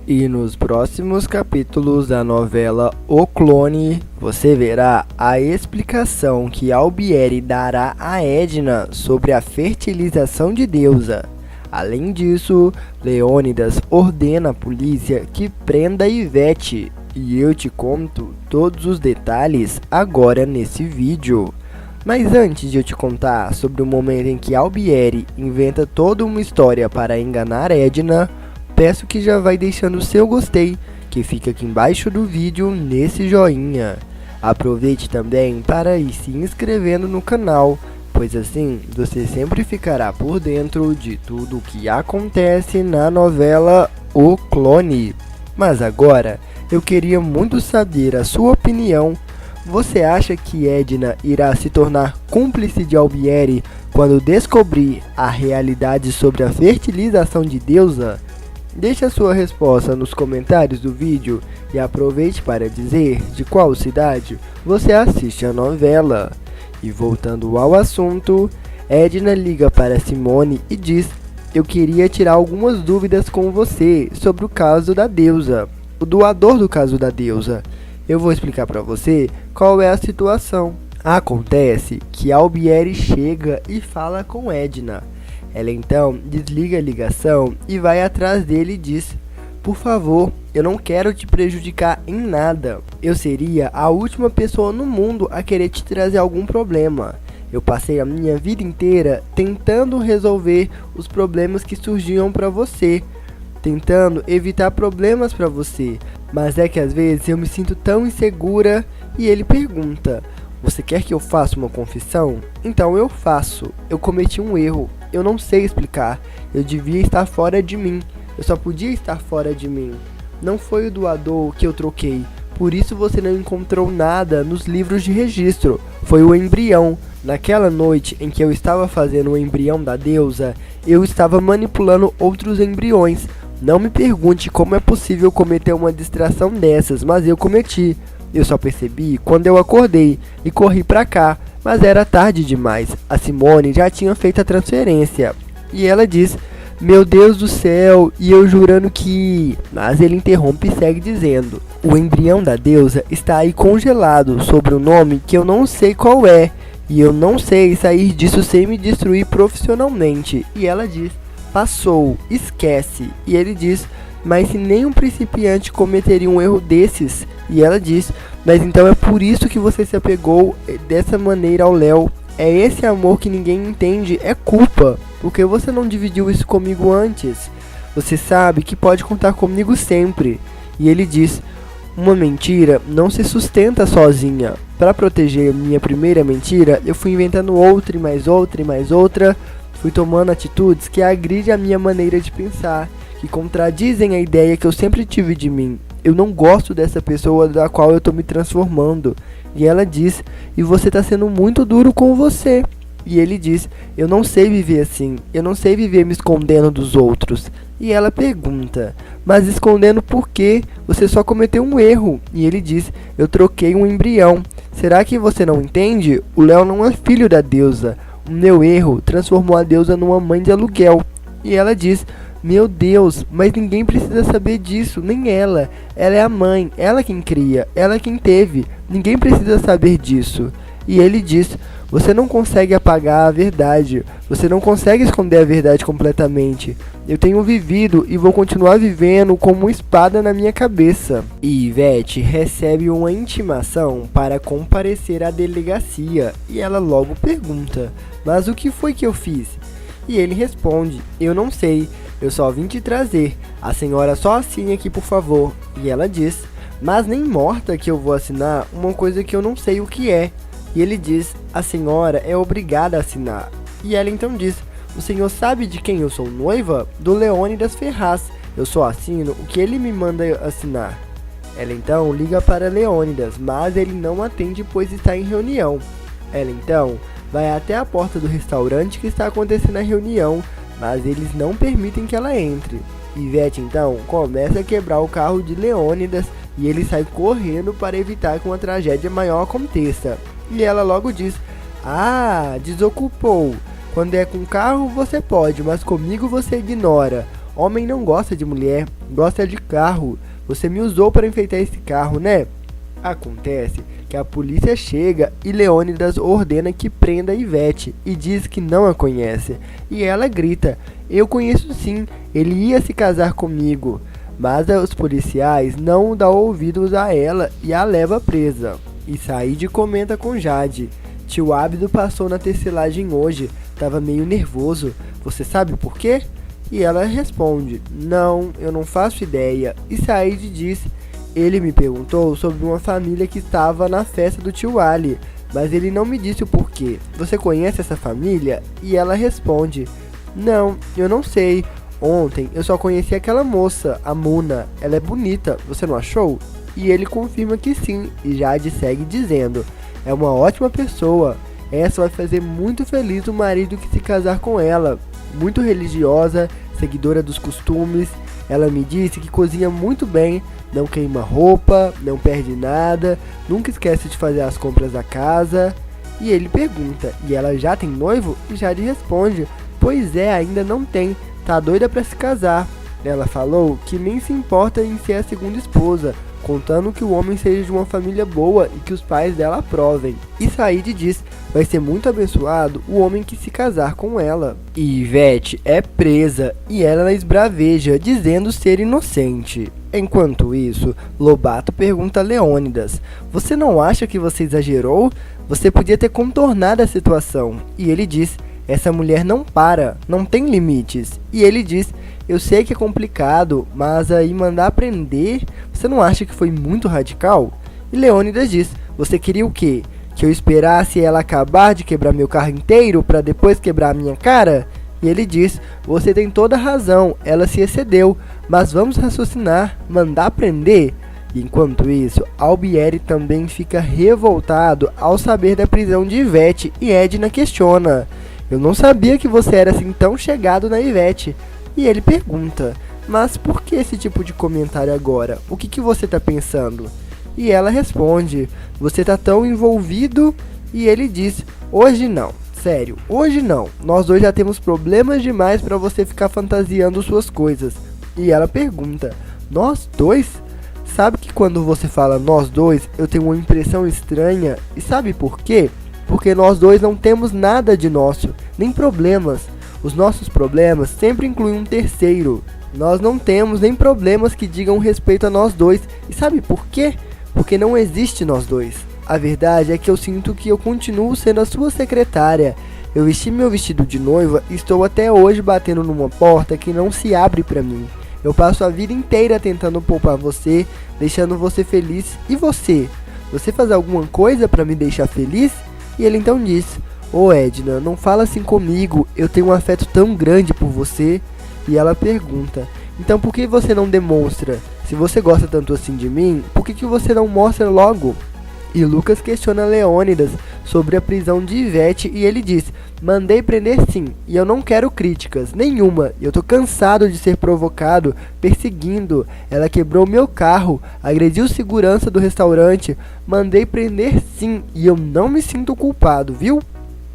E nos próximos capítulos da novela O Clone, você verá a explicação que Albieri dará a Edna sobre a fertilização de Deusa. Além disso, Leônidas ordena à polícia que prenda Ivete, e eu te conto todos os detalhes agora nesse vídeo. Mas antes de eu te contar sobre o momento em que Albieri inventa toda uma história para enganar Edna, peço que já vai deixando o seu gostei, que fica aqui embaixo do vídeo nesse joinha. Aproveite também para ir se inscrevendo no canal, pois assim você sempre ficará por dentro de tudo o que acontece na novela O Clone. Mas agora, eu queria muito saber a sua opinião. Você acha que Edna irá se tornar cúmplice de Albieri quando descobrir a realidade sobre a fertilização de Deusa? Deixe a sua resposta nos comentários do vídeo e aproveite para dizer de qual cidade você assiste a novela. E voltando ao assunto, Edna liga para Simone e diz: "Eu queria tirar algumas dúvidas com você sobre o caso da Deusa, o doador do caso da Deusa. Eu vou explicar para você qual é a situação." Acontece que Albieri chega e fala com Edna. Ela então desliga a ligação e vai atrás dele e diz: "Por favor, eu não quero te prejudicar em nada. Eu seria a última pessoa no mundo a querer te trazer algum problema. Eu passei a minha vida inteira tentando resolver os problemas que surgiam para você, tentando evitar problemas para você. Mas é que às vezes eu me sinto tão insegura." E ele pergunta: "Você quer que eu faça uma confissão? Então eu faço. Eu cometi um erro. Eu não sei explicar. Eu devia estar fora de mim. Eu só podia estar fora de mim. Não foi o doador que eu troquei. Por isso você não encontrou nada nos livros de registro. Foi o embrião. Naquela noite em que eu estava fazendo o embrião da Deusa, eu estava manipulando outros embriões. Não me pergunte como é possível cometer uma distração dessas, mas eu cometi. Eu só percebi quando eu acordei e corri pra cá, mas era tarde demais. A Simone já tinha feito a transferência." E ela diz: "Meu Deus do céu, e eu jurando que..." Mas ele interrompe e segue dizendo: "O embrião da Deusa está aí congelado sobre um nome que eu não sei qual é, e eu não sei sair disso sem me destruir profissionalmente." E ela diz: "Passou, esquece." E ele diz: "Mas se nem um principiante cometeria um erro desses." E ela diz: "Mas então é por isso que você se apegou dessa maneira ao Léo. É esse amor que ninguém entende, é culpa. Por que você não dividiu isso comigo antes? Você sabe que pode contar comigo sempre." E ele diz: "Uma mentira não se sustenta sozinha. Para proteger minha primeira mentira, eu fui inventando outra e mais outra e mais outra. Fui tomando atitudes que agridem a minha maneira de pensar, que contradizem a ideia que eu sempre tive de mim. Eu não gosto dessa pessoa da qual eu tô me transformando." E ela diz: "E você tá sendo muito duro com você." E ele diz: "Eu não sei viver assim. Eu não sei viver me escondendo dos outros." E ela pergunta: "Mas escondendo por quê? Você só cometeu um erro." E ele diz: "Eu troquei um embrião. Será que você não entende? O Léo não é filho da Deusa. O meu erro transformou a Deusa numa mãe de aluguel." E ela diz: "Meu Deus, mas ninguém precisa saber disso, nem ela. Ela é a mãe, ela quem cria, ela quem teve. Ninguém precisa saber disso." E ele diz: "Você não consegue apagar a verdade. Você não consegue esconder a verdade completamente. Eu tenho vivido e vou continuar vivendo como uma espada na minha cabeça." E Ivete recebe uma intimação para comparecer à delegacia. E ela logo pergunta: "Mas o que foi que eu fiz?" E ele responde: "Eu não sei. Eu só vim te trazer. A senhora só assine aqui, por favor." E ela diz: "Mas nem morta que eu vou assinar uma coisa que eu não sei o que é." E ele diz: "A senhora é obrigada a assinar." E ela então diz: "O senhor sabe de quem eu sou noiva? Do Leônidas Ferraz. Eu só assino o que ele me manda assinar." Ela então liga para Leônidas, mas ele não atende pois está em reunião. Ela então vai até a porta do restaurante que está acontecendo a reunião, mas eles não permitem que ela entre. Ivete então começa a quebrar o carro de Leônidas e ele sai correndo para evitar que uma tragédia maior aconteça. E ela logo diz: "Ah, desocupou. Quando é com carro você pode, mas comigo você ignora. Homem não gosta de mulher, gosta de carro. Você me usou para enfeitar esse carro, né? Acontece que a polícia chega e Leônidas ordena que prenda a Ivete e diz que não a conhece. E ela grita: eu conheço sim, ele ia se casar comigo. Mas os policiais não dão ouvidos a ela e a leva presa. E Saíde comenta com Jade: tio Ábido passou na tecelagem hoje, tava meio nervoso, você sabe por quê? E ela responde: não, eu não faço ideia. E Saíde diz: ele me perguntou sobre uma família que estava na festa do tio Ali, mas ele não me disse o porquê. Você conhece essa família? E ela responde: não, eu não sei. Ontem eu só conheci aquela moça, a Muna. Ela é bonita, você não achou? E ele confirma que sim, e Jade segue dizendo: é uma ótima pessoa. Essa vai fazer muito feliz o marido que se casar com ela. Muito religiosa, seguidora dos costumes. Ela me disse que cozinha muito bem, não queima roupa, não perde nada, nunca esquece de fazer as compras da casa. E ele pergunta: e ela já tem noivo? E Jade responde: pois é, ainda não tem, tá doida pra se casar. Ela falou que nem se importa em ser a segunda esposa, contando que o homem seja de uma família boa e que os pais dela aprovem. E Saíde diz: vai ser muito abençoado o homem que se casar com ela. E Ivete é presa e ela esbraveja, dizendo ser inocente. Enquanto isso, Lobato pergunta a Leônidas: você não acha que você exagerou? Você podia ter contornado a situação. E ele diz: essa mulher não para, não tem limites. E ele diz: eu sei que é complicado, mas aí mandar prender, você não acha que foi muito radical? E Leônidas diz: você queria o quê? Que eu esperasse ela acabar de quebrar meu carro inteiro para depois quebrar a minha cara? E ele diz: você tem toda a razão, ela se excedeu, mas vamos raciocinar, mandar prender? E enquanto isso, Albieri também fica revoltado ao saber da prisão de Ivete e Edna questiona: eu não sabia que você era assim tão chegado na Ivete. E ele pergunta: mas por que esse tipo de comentário agora? O que você tá pensando? E ela responde: você tá tão envolvido? E ele diz: hoje não, sério, hoje não. Nós dois já temos problemas demais pra você ficar fantasiando suas coisas. E ela pergunta: nós dois? Sabe que quando você fala nós dois, eu tenho uma impressão estranha. E sabe por quê? Porque nós dois não temos nada de nosso, nem problemas. Os nossos problemas sempre incluem um terceiro. Nós não temos nem problemas que digam respeito a nós dois. E sabe por quê? Porque não existe nós dois. A verdade é que eu sinto que eu continuo sendo a sua secretária. Eu vesti meu vestido de noiva e estou até hoje batendo numa porta que não se abre pra mim. Eu passo a vida inteira tentando poupar você, deixando você feliz. E você? Você faz alguma coisa pra me deixar feliz? E ele então diz: ô Edna, não fala assim comigo, eu tenho um afeto tão grande por você. E ela pergunta: então por que você não demonstra? Se você gosta tanto assim de mim, por que você não mostra logo? E Lucas questiona Leônidas sobre a prisão de Ivete e ele diz: mandei prender sim, e eu não quero críticas, nenhuma. Eu tô cansado de ser provocado, perseguindo. Ela quebrou meu carro, agrediu segurança do restaurante. Mandei prender sim, e eu não me sinto culpado, viu?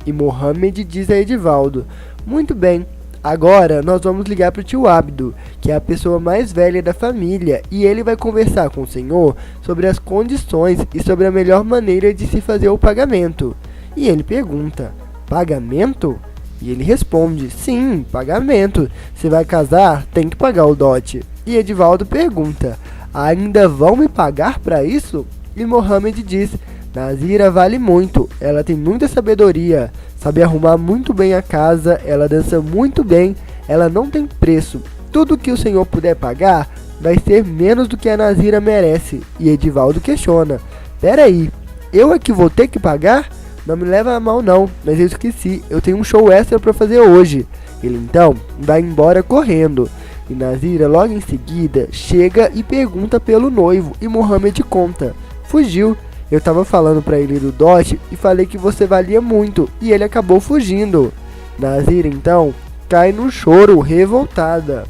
E Mohamed diz a Edivaldo: muito bem, agora nós vamos ligar para o tio Ábido, que é a pessoa mais velha da família, e ele vai conversar com o senhor sobre as condições e sobre a melhor maneira de se fazer o pagamento. E ele pergunta: pagamento? E ele responde: sim, pagamento. Se vai casar, tem que pagar o dote. E Edivaldo pergunta: ainda vão me pagar para isso? E Mohamed diz: Nazira vale muito, ela tem muita sabedoria, sabe arrumar muito bem a casa, ela dança muito bem, ela não tem preço. Tudo que o senhor puder pagar vai ser menos do que a Nazira merece. E Edivaldo questiona: peraí, eu é que vou ter que pagar? Não me leva a mal não, mas eu esqueci, eu tenho um show extra pra fazer hoje. Ele então vai embora correndo. E Nazira logo em seguida chega e pergunta pelo noivo e Mohamed conta: fugiu. Eu tava falando pra ele do dote e falei que você valia muito e ele acabou fugindo. Nazira então cai no choro, revoltada.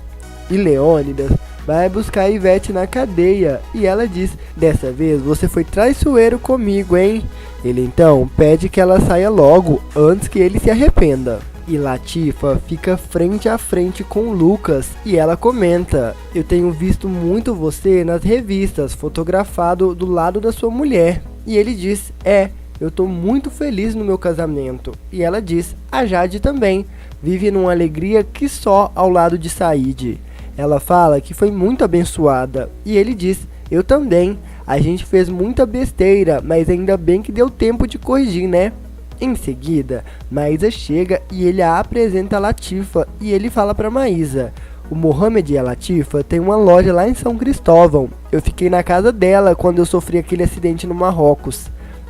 E Leônidas vai buscar a Ivete na cadeia e ela diz: dessa vez você foi traiçoeiro comigo, hein? Ele então pede que ela saia logo antes que ele se arrependa. E Latifa fica frente a frente com Lucas e ela comenta: eu tenho visto muito você nas revistas, fotografado do lado da sua mulher. E ele diz: eu tô muito feliz no meu casamento. E ela diz: a Jade também, vive numa alegria que só ao lado de Said. Ela fala que foi muito abençoada. E ele diz: eu também, a gente fez muita besteira, mas ainda bem que deu tempo de corrigir, né? Em seguida, Maísa chega e ele a apresenta a Latifa e ele fala para Maísa: o Mohamed e a Latifa tem uma loja lá em São Cristóvão. Eu fiquei na casa dela quando eu sofri aquele acidente no Marrocos.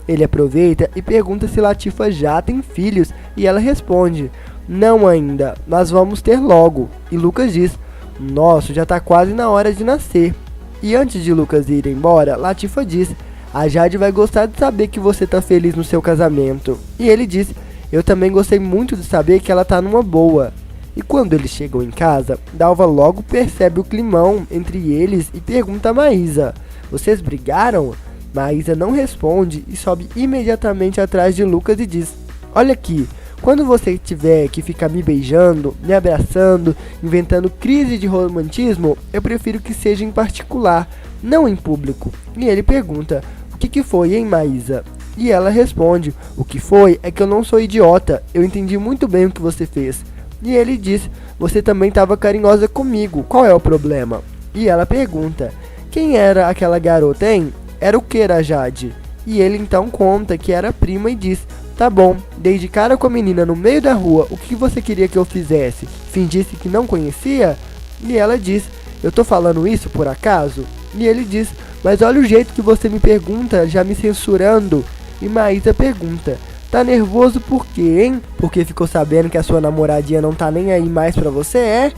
Ele aproveita e pergunta se Latifa já tem filhos e ela responde: não ainda, mas vamos ter logo. E Lucas diz: nossa, já tá quase na hora de nascer. E antes de Lucas ir embora, Latifa diz: a Jade vai gostar de saber que você tá feliz no seu casamento. E ele diz: eu também gostei muito de saber que ela tá numa boa. E quando eles chegam em casa, Dalva logo percebe o climão entre eles e pergunta a Maísa: vocês brigaram? Maísa não responde e sobe imediatamente atrás de Lucas e diz: olha aqui, quando você tiver que ficar me beijando, me abraçando, inventando crise de romantismo, eu prefiro que seja em particular, não em público. E ele pergunta: o que foi, hein, Maísa? E ela responde: o que foi é que eu não sou idiota, eu entendi muito bem o que você fez. E ele diz: você também estava carinhosa comigo, qual é o problema? E ela pergunta: quem era aquela garota, hein? Era o que, era Jade? E ele então conta que era prima e diz: tá bom, dei de cara com a menina no meio da rua, o que você queria que eu fizesse? Fingisse que não conhecia? E ela diz: eu tô falando isso por acaso? E ele diz: mas olha o jeito que você me pergunta, já me censurando. E Maísa pergunta: tá nervoso por quê, hein? Porque ficou sabendo que a sua namoradinha não tá nem aí mais pra você, é?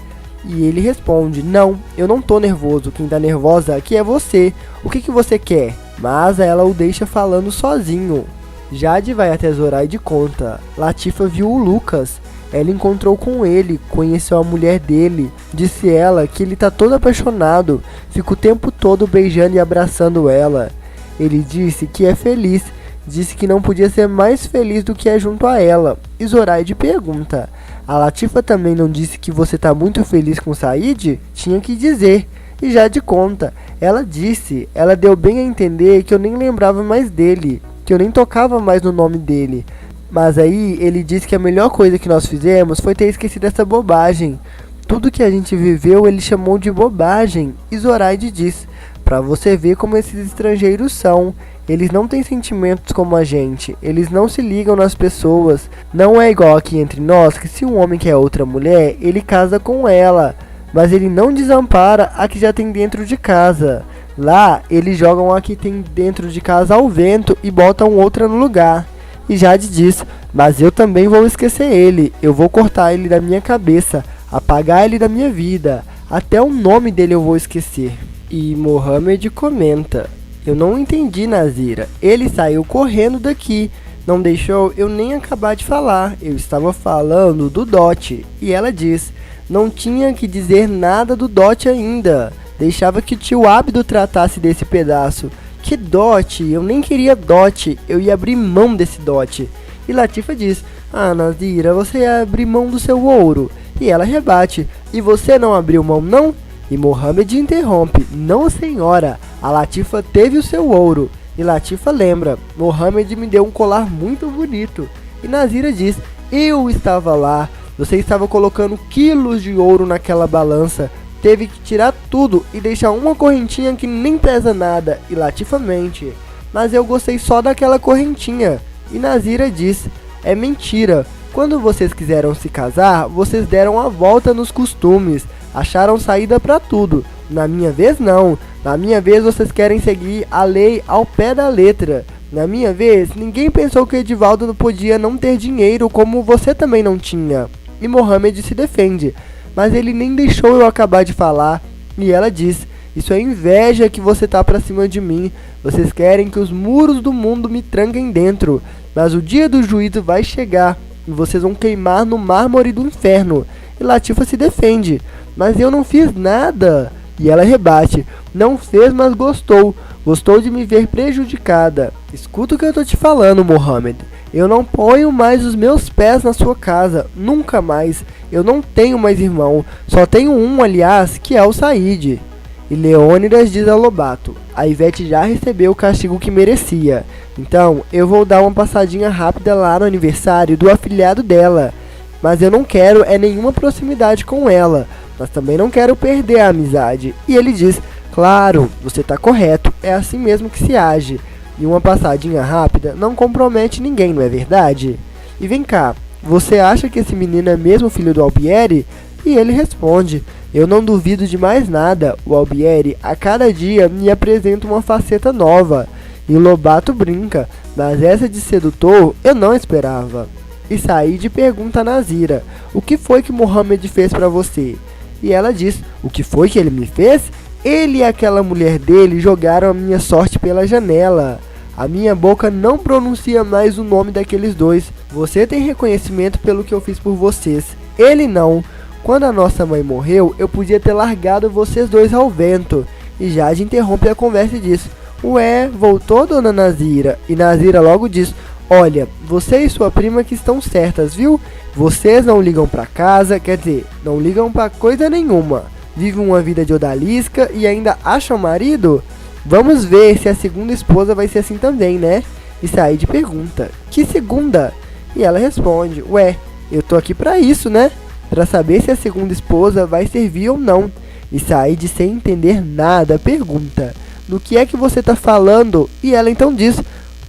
E ele responde: não, eu não tô nervoso, quem tá nervosa aqui é você. O que você quer? Mas ela o deixa falando sozinho. Jade vai até Zoraide e conta: Latifa viu o Lucas. Ela encontrou com ele, conheceu a mulher dele. Disse ela que ele tá todo apaixonado, fica o tempo todo beijando e abraçando ela. Ele disse que é feliz, disse que não podia ser mais feliz do que é junto a ela. E Zoraide pergunta: a Latifa também não disse que você tá muito feliz com Said? Tinha que dizer. E Jade conta: ela disse, ela deu bem a entender que eu nem lembrava mais dele, que eu nem tocava mais no nome dele. Mas aí ele disse que a melhor coisa que nós fizemos foi ter esquecido essa bobagem. Tudo que a gente viveu ele chamou de bobagem. E Zoraide diz: pra você ver como esses estrangeiros são. Eles não têm sentimentos como a gente. Eles não se ligam nas pessoas. Não é igual aqui entre nós, que se um homem quer outra mulher, ele casa com ela. Mas ele não desampara a que já tem dentro de casa. Lá, eles jogam a que tem dentro de casa ao vento e botam outra no lugar. E Jade diz: mas eu também vou esquecer ele. Eu vou cortar ele da minha cabeça, apagar ele da minha vida. Até o nome dele eu vou esquecer. E Mohamed comenta: eu não entendi, Nazira. Ele saiu correndo daqui. Não deixou eu nem acabar de falar. Eu estava falando do dote. E ela diz: não tinha que dizer nada do dote ainda. Deixava que o tio Abdo tratasse desse pedaço. Que dote? Eu nem queria dote. Eu ia abrir mão desse dote. E Latifa diz: ah, Nazira, você ia abrir mão do seu ouro. E ela rebate: e você não abriu mão, não? E Mohamed interrompe: não, senhora. A Latifa teve o seu ouro. E Latifa lembra: Mohamed me deu um colar muito bonito. E Nazira diz: eu estava lá. Você estava colocando quilos de ouro naquela balança. Teve que tirar tudo e deixar uma correntinha que nem pesa nada. E Latifa mente: mas eu gostei só daquela correntinha. E Nazira diz: é mentira. Quando vocês quiseram se casar, vocês deram a volta nos costumes. Acharam saída pra tudo. Na minha vez não. Na minha vez vocês querem seguir a lei ao pé da letra. Na minha vez, ninguém pensou que Edivaldo não podia não ter dinheiro como você também não tinha. E Mohamed se defende: mas ele nem deixou eu acabar de falar. E ela diz: isso é inveja que você tá pra cima de mim. Vocês querem que os muros do mundo me tranquem dentro. Mas o dia do juízo vai chegar e vocês vão queimar no mármore do inferno. E Latifa se defende: mas eu não fiz nada. E ela rebate: não fez, mas gostou. Gostou de me ver prejudicada. Escuta o que eu tô te falando, Mohamed. Eu não ponho mais os meus pés na sua casa, nunca mais. Eu não tenho mais irmão, só tenho um, aliás, que é o Saíde. E Leônidas diz a Lobato: a Ivete já recebeu o castigo que merecia. Então, eu vou dar uma passadinha rápida lá no aniversário do afilhado dela. Mas eu não quero nenhuma proximidade com ela, mas também não quero perder a amizade. E ele diz: claro, você tá correto, é assim mesmo que se age. E uma passadinha rápida não compromete ninguém, não é verdade? E vem cá, você acha que esse menino é mesmo filho do Albieri? E ele responde: eu não duvido de mais nada, o Albieri a cada dia me apresenta uma faceta nova. E Lobato brinca: mas essa de sedutor eu não esperava. E Saíde pergunta a Nazira: o que foi que Mohamed fez pra você? E ela diz: o que foi que ele me fez? Ele e aquela mulher dele jogaram a minha sorte pela janela. A minha boca não pronuncia mais o nome daqueles dois. Você tem reconhecimento pelo que eu fiz por vocês. Ele não. Quando a nossa mãe morreu, eu podia ter largado vocês dois ao vento. E Jade interrompe a conversa e diz: ué, voltou, dona Nazira? E Nazira logo diz: olha, você e sua prima que estão certas, viu? Vocês não ligam pra casa, quer dizer, não ligam pra coisa nenhuma. Vivem uma vida de odalisca e ainda acham marido? Vamos ver se a segunda esposa vai ser assim também, né? E Saíde pergunta: que segunda? E ela responde: ué, eu tô aqui pra isso, né? Pra saber se a segunda esposa vai servir ou não. E Saíde, sem entender nada, pergunta: do que é que você tá falando? E ela então diz: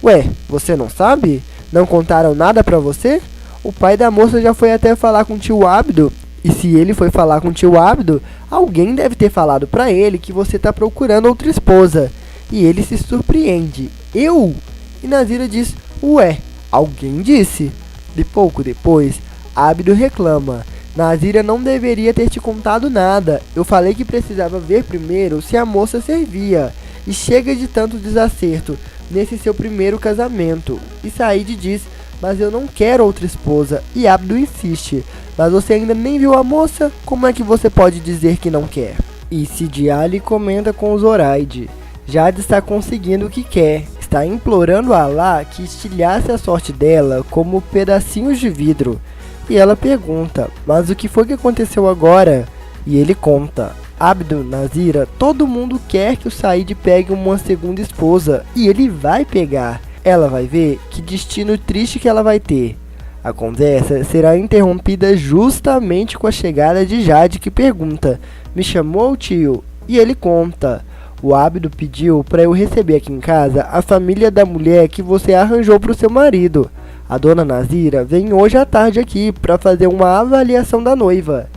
ué, você não sabe? Não contaram nada pra você? O pai da moça já foi até falar com o tio Abdo. E se ele foi falar com o tio Abdo, alguém deve ter falado pra ele que você tá procurando outra esposa. E ele se surpreende: eu? E Nazira diz: ué, alguém disse. De pouco depois, Abdo reclama: Nazira não deveria ter te contado nada. Eu falei que precisava ver primeiro se a moça servia. E chega de tanto desacerto nesse seu primeiro casamento. E Saíde diz: mas eu não quero outra esposa. E Abdo insiste: mas você ainda nem viu a moça? Como é que você pode dizer que não quer? E Sidi Ali comenta com Zoraide: Jade está conseguindo o que quer. Está implorando a Allah que estilhasse a sorte dela como pedacinhos de vidro. E ela pergunta: mas o que foi que aconteceu agora? E ele conta: Abdo, Nazira, todo mundo quer que o Saíde pegue uma segunda esposa. E ele vai pegar. Ela vai ver que destino triste que ela vai ter. A conversa será interrompida justamente com a chegada de Jade, que pergunta: me chamou, tio? E ele conta: o Abdo pediu para eu receber aqui em casa a família da mulher que você arranjou para o seu marido. A dona Nazira vem hoje à tarde aqui para fazer uma avaliação da noiva.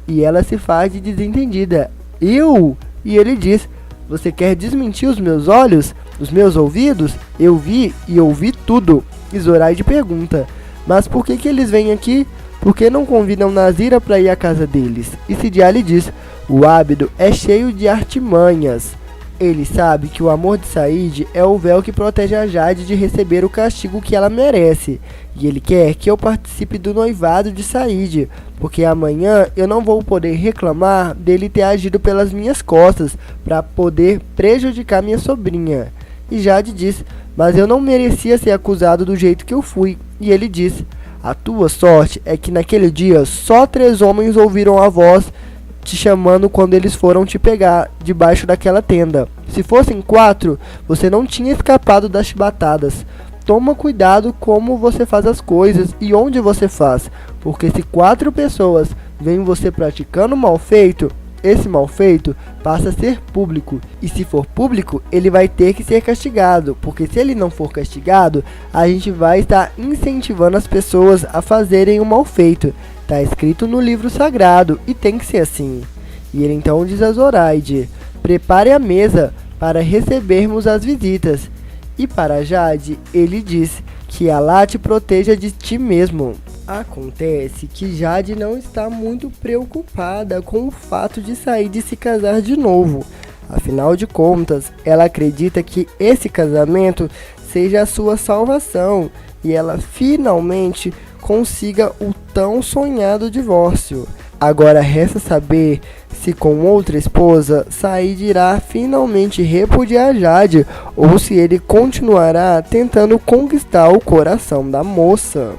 E ela se faz de desentendida: eu? E ele diz: você quer desmentir os meus olhos? Os meus ouvidos? Eu vi e ouvi tudo. E Zoraide pergunta: mas por que eles vêm aqui? Por que não convidam Nazira para ir à casa deles? E Sidi Ali diz: o Abdo é cheio de artimanhas. Ele sabe que o amor de Saíde é o véu que protege a Jade de receber o castigo que ela merece. E ele quer que eu participe do noivado de Saíde, porque amanhã eu não vou poder reclamar dele ter agido pelas minhas costas para poder prejudicar minha sobrinha. E Jade diz: mas eu não merecia ser acusado do jeito que eu fui. E ele diz: a tua sorte é que naquele dia só 3 homens ouviram a voz te chamando quando eles foram te pegar debaixo daquela tenda. Se fossem 4, você não tinha escapado das chibatadas. Toma cuidado como você faz as coisas e onde você faz, porque se 4 pessoas veem você praticando mal feito, esse mal feito passa a ser público. E se for público, ele vai ter que ser castigado, porque se ele não for castigado, a gente vai estar incentivando as pessoas a fazerem o mal feito. Está escrito no livro sagrado e tem que ser assim. E ele então diz a Zoraide: prepare a mesa para recebermos as visitas. E para Jade, ele diz que Allah te proteja de ti mesmo. Acontece que Jade não está muito preocupada com o fato de Saíde se casar de novo. Afinal de contas, ela acredita que esse casamento seja a sua salvação e ela finalmente consiga o tão sonhado divórcio. Agora resta saber se com outra esposa Said irá finalmente repudiar Jade ou se ele continuará tentando conquistar o coração da moça.